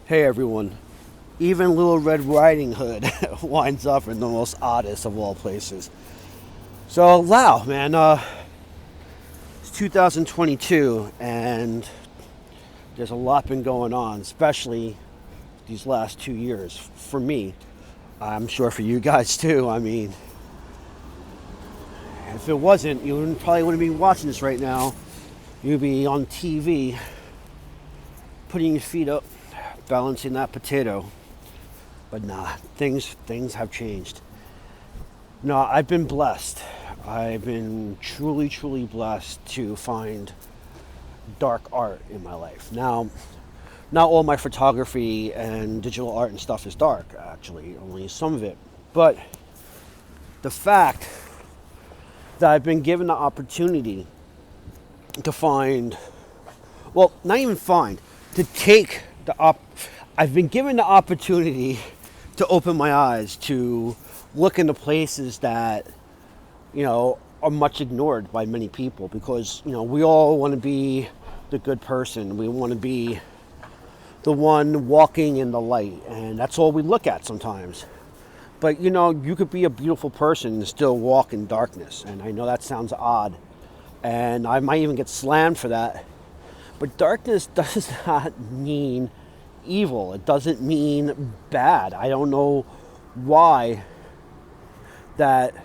Hey everyone, even Little Red Riding Hood winds up in the most oddest of all places. So, wow, man, it's 2022 and there's a lot been going on, especially these last 2 years. For me, I'm sure for you guys too. I mean, if it wasn't, probably wouldn't be watching this right now. You'd be on TV, putting your feet up, balancing that potato. But nah, things have changed. No, I've been blessed. I've been truly blessed to find dark art in my life. Now, not all my photography and digital art and stuff is dark, actually, only some of it. But the fact that I've been given the opportunity to find, well, not even find, to take I've been given the opportunity to open my eyes, to look into places that, are much ignored by many people because, we all want to be the good person. We want to be the one walking in the light, and that's all we look at sometimes. But, you could be a beautiful person and still walk in darkness, and I know that sounds odd, and I might even get slammed for that. But darkness does not mean evil. It doesn't mean bad. I don't know why that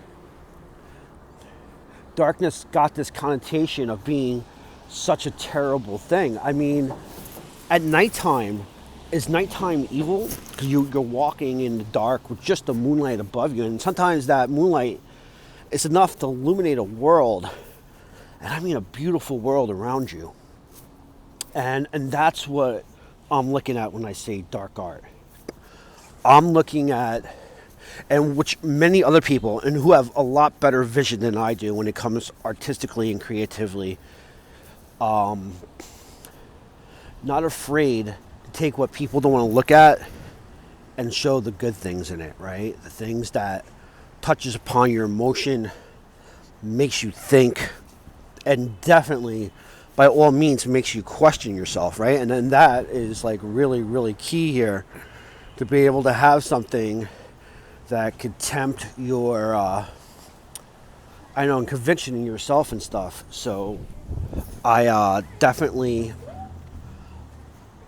darkness got this connotation of being such a terrible thing. I mean, at nighttime, is nighttime evil? Because you're walking in the dark with just the moonlight above you, and sometimes that moonlight is enough to illuminate a world, and I mean a beautiful world around you. And that's what I'm looking at when I say dark art. I'm looking at, and which many other people, and who have a lot better vision than I do when it comes artistically and creatively, not afraid to take what people don't want to look at and show the good things in it, right? The things that touches upon your emotion, makes you think, and definitely by all means makes you question yourself, right? And then that is like really key here, to be able to have something that could tempt your conviction in yourself and stuff. So I definitely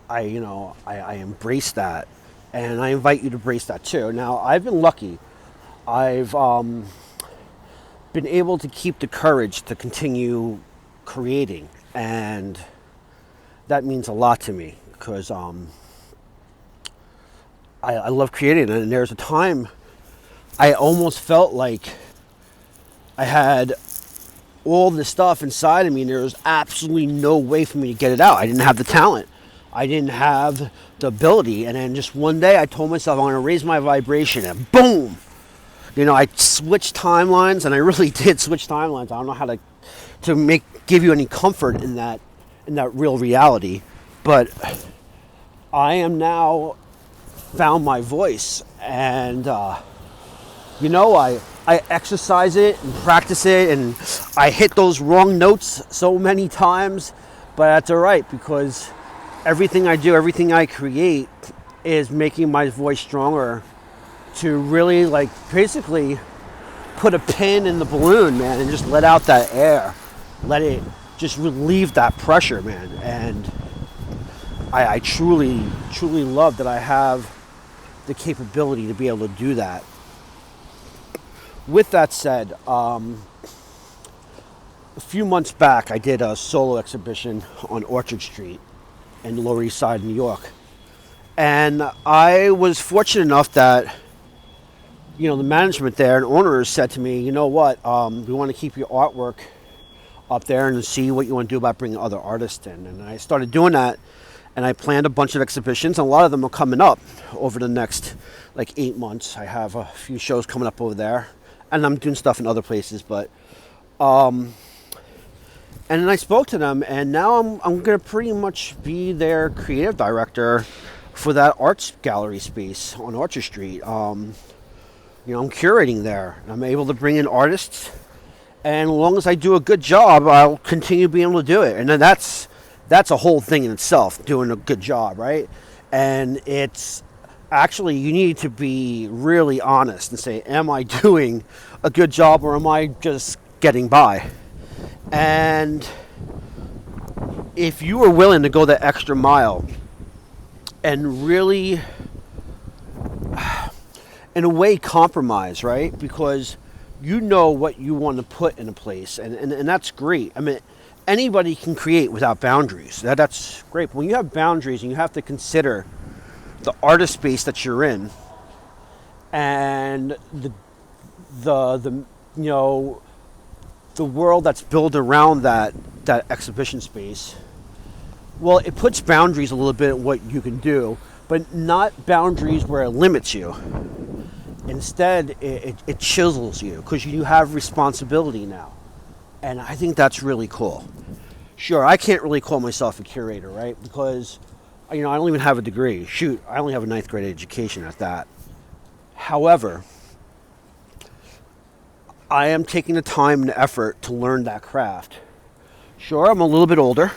I embrace that, and I invite you to embrace that too. Now, I've been lucky. I've been able to keep the courage to continue creating, and that means a lot to me because I love creating. And there's a time I almost felt like I had all this stuff inside of me and there was absolutely no way for me to get it out. I didn't have the talent. I didn't have the ability. And then just one day I told myself I'm going to raise my vibration, and boom! I switched timelines, and I really did switch timelines. I don't know how to give you any comfort in that real reality, but I am now found my voice, and I exercise it and practice it, and I hit those wrong notes so many times, but that's all right, because everything I do, everything I create is making my voice stronger to really basically put a pin in the balloon, man, and just let out that air. Let it just relieve that pressure, man. And I truly love that I have the capability to be able to do that. With that said, a few months back, I did a solo exhibition on Orchard Street in the Lower East Side, New York. And I was fortunate enough that, the management there and owners said to me, you know what, we want to keep your artwork up there and see what you want to do about bringing other artists in. And I started doing that, and I planned a bunch of exhibitions, and a lot of them are coming up over the next 8 months. I have a few shows coming up over there, and I'm doing stuff in other places, but and then I spoke to them, and now I'm going to pretty much be their creative director for that arts gallery space on Orchard Street. I'm curating there. I'm able to bring in artists, and as long as I do a good job, I'll continue being able to do it. And then that's a whole thing in itself, doing a good job, right? And it's actually, you need to be really honest and say, am I doing a good job or am I just getting by? And if you are willing to go the extra mile and really, in a way, compromise, right? Because you know what you want to put in a place, and that's great. I mean, anybody can create without boundaries. That's great. But when you have boundaries and you have to consider the artist space that you're in and the the world that's built around that exhibition space, well, it puts boundaries a little bit in what you can do, but not boundaries where it limits you. Instead, it chisels you because you have responsibility now. And I think that's really cool. Sure, I can't really call myself a curator, right? Because, I don't even have a degree. Shoot, I only have a 9th grade education at that. However, I am taking the time and effort to learn that craft. Sure, I'm a little bit older.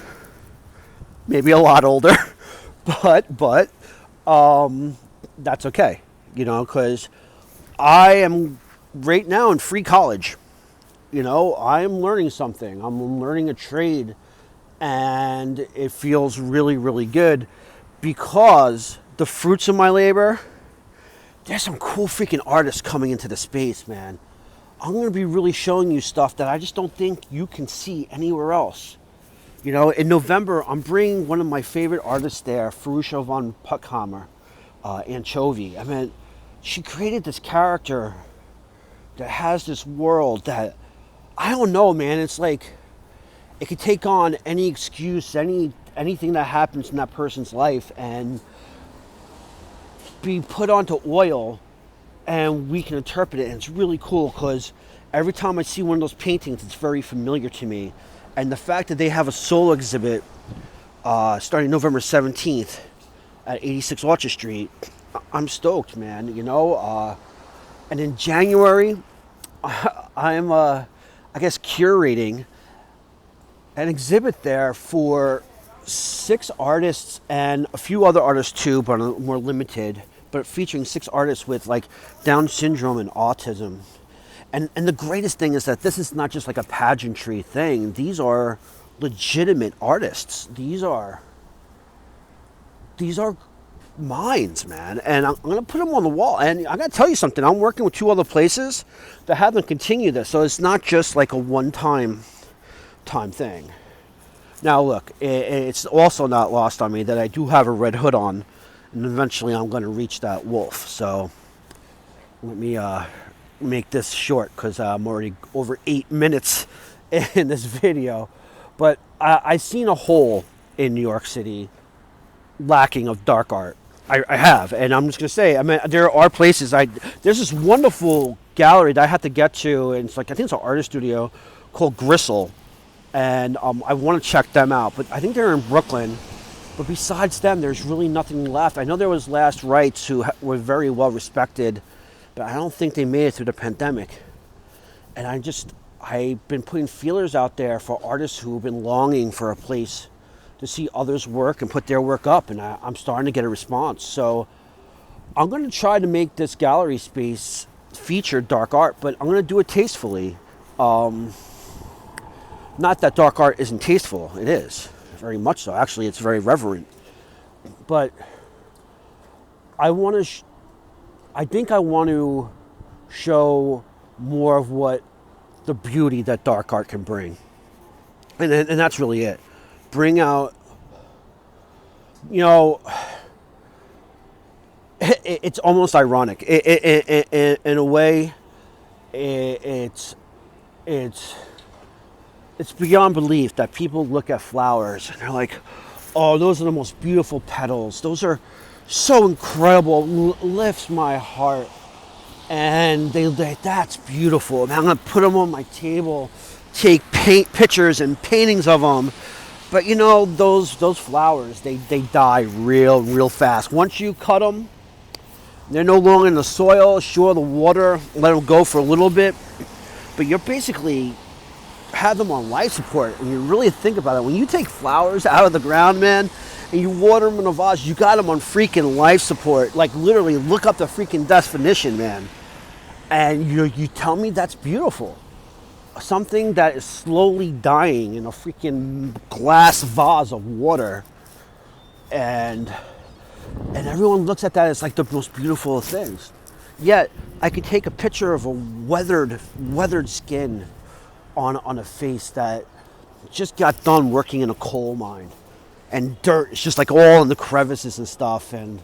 Maybe a lot older. But that's okay. Because I am right now in free college. I'm learning something. I'm learning a trade, and it feels really, really good because the fruits of my labor, there's some cool freaking artists coming into the space, man. I'm going to be really showing you stuff that I just don't think you can see anywhere else. In November, I'm bringing one of my favorite artists there, Farusha von Puckhammer, Anchovy. I mean, she created this character that has this world that, I don't know, man. It's like it could take on any excuse, anything that happens in that person's life and be put onto oil, and we can interpret it. And it's really cool because every time I see one of those paintings, it's very familiar to me. And the fact that they have a solo exhibit starting November 17th at 86 Orchard Street, I'm stoked, man. And in January, I'm I guess curating an exhibit there for 6 artists and a few other artists too, but more limited, but featuring 6 artists with like Down syndrome and autism. And the greatest thing is that this is not just like a pageantry thing. These are legitimate artists. These are minds, man. And I'm going to put them on the wall. And I got to tell you something. I'm working with 2 other places that have them continue this. So it's not just like a one-time thing. Now, look, it's also not lost on me that I do have a red hood on. And eventually I'm going to reach that wolf. So let me make this short because I'm already over 8 minutes in this video. But I've seen a hole in New York City lacking of dark art. I have, and I'm just gonna say, I mean, there are places. There's this wonderful gallery that I have to get to, and it's like, I think it's an artist studio called Gristle, and I want to check them out. But I think they're in Brooklyn. But besides them, there's really nothing left. I know there was Last Rites who were very well respected, but I don't think they made it through the pandemic. And I've been putting feelers out there for artists who have been longing for a place to see others work and put their work up, and I'm starting to get a response. So I'm going to try to make this gallery space feature dark art, but I'm going to do it tastefully. Not that dark art isn't tasteful. It is, very much so. Actually, it's very reverent. But I think I want to show more of what the beauty that dark art can bring. And that's really it. Bring out, it's almost ironic. In a way, it's beyond belief that people look at flowers and they're like, oh, those are the most beautiful petals. Those are so incredible. Lifts my heart. And that's beautiful. And I'm going to put them on my table, take pictures and paintings of them. But those flowers, they die real fast. Once you cut them, they're no longer in the soil. Sure, the water, let them go for a little bit. But you're basically have them on life support. And you really think about it, when you take flowers out of the ground, man, and you water them in a vase, you got them on freaking life support. Like, literally, look up the freaking definition, man. And you tell me that's beautiful. Something that is slowly dying in a freaking glass vase of water. And everyone looks at that as like the most beautiful of things. Yet, I could take a picture of a weathered skin on a face that just got done working in a coal mine. And dirt, it's just like all in the crevices and stuff. And,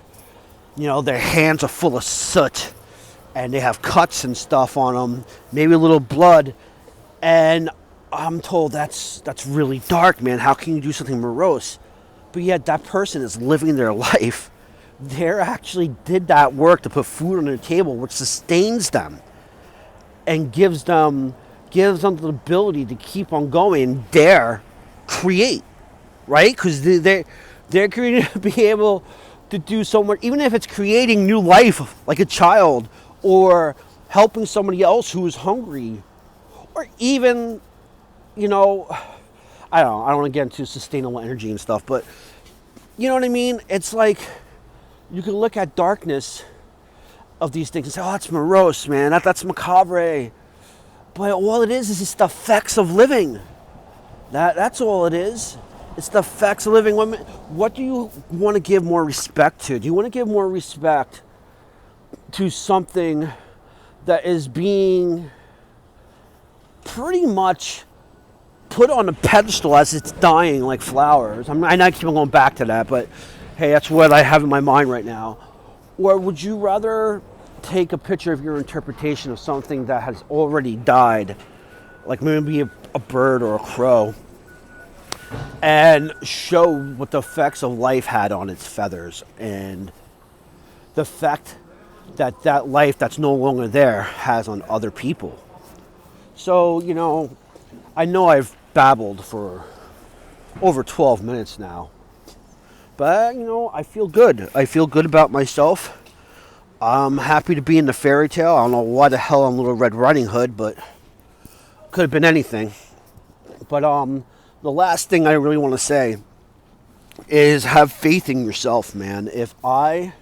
you know, their hands are full of soot. And they have cuts and stuff on them. Maybe a little blood. And I'm told that's really dark, man. How can you do something morose? But yet that person is living their life. They actually did that work to put food on their table, which sustains them. And gives them the ability to keep on going and dare create. Right? Because they're creating to be able to do so much, even if it's creating new life, like a child, or helping somebody else who is hungry, or even, you know, I don't want to get into sustainable energy and stuff, but you know what I mean? It's like you can look at darkness of these things and say, oh, that's morose, man. That's macabre. But all it is just the effects of living. That's all it is. It's the effects of living. What do you want to give more respect to? Do you want to give more respect to something that is being pretty much put on a pedestal as it's dying like flowers? I know I keep on going back to that, but hey, that's what I have in my mind right now. Or would you rather take a picture of your interpretation of something that has already died, like maybe a bird or a crow, and show what the effects of life had on its feathers and the effect that life that's no longer there has on other people? So, you know I've babbled for over 12 minutes now, but, you know, I feel good. I feel good about myself. I'm happy to be in the fairy tale. I don't know why the hell I'm Little Red Riding Hood, but could have been anything. But, the last thing I really want to say is have faith in yourself, man. If I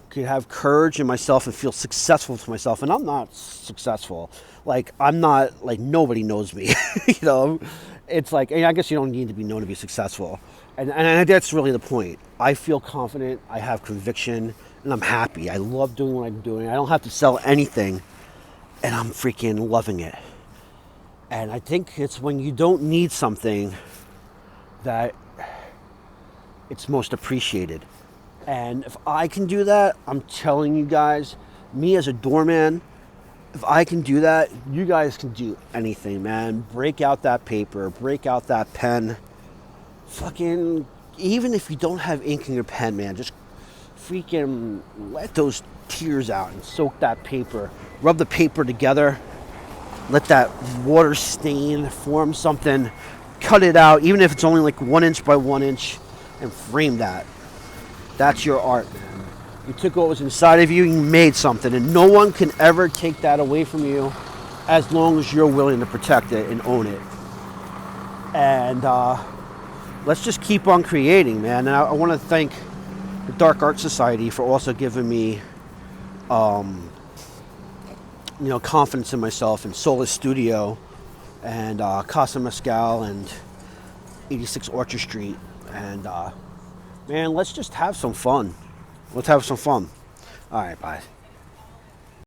could have courage in myself and feel successful to myself, and I'm not successful. Like, I'm not, like, nobody knows me. You know, it's like, and I guess you don't need to be known to be successful. And that's really the point. I feel confident, I have conviction, and I'm happy. I love doing what I'm doing. I don't have to sell anything, and I'm freaking loving it. And I think it's when you don't need something that it's most appreciated. And if I can do that, I'm telling you guys, me as a doorman, if I can do that, you guys can do anything, man. Break out that paper, break out that pen. Fucking, even if you don't have ink in your pen, man, just freaking let those tears out and soak that paper. Rub the paper together. Let that water stain form something. Cut it out, even if it's only like 1 inch by 1 inch, and frame that. That's your art, man. You took what was inside of you, you made something, and no one can ever take that away from you as long as you're willing to protect it and own it. And let's just keep on creating, man. And I want to thank the Dark Art Society for also giving me confidence in myself, and Solis Studio and Casa Mescal and 86 Orchard Street. And man, let's just have some fun. Let's have some fun. All right, bye.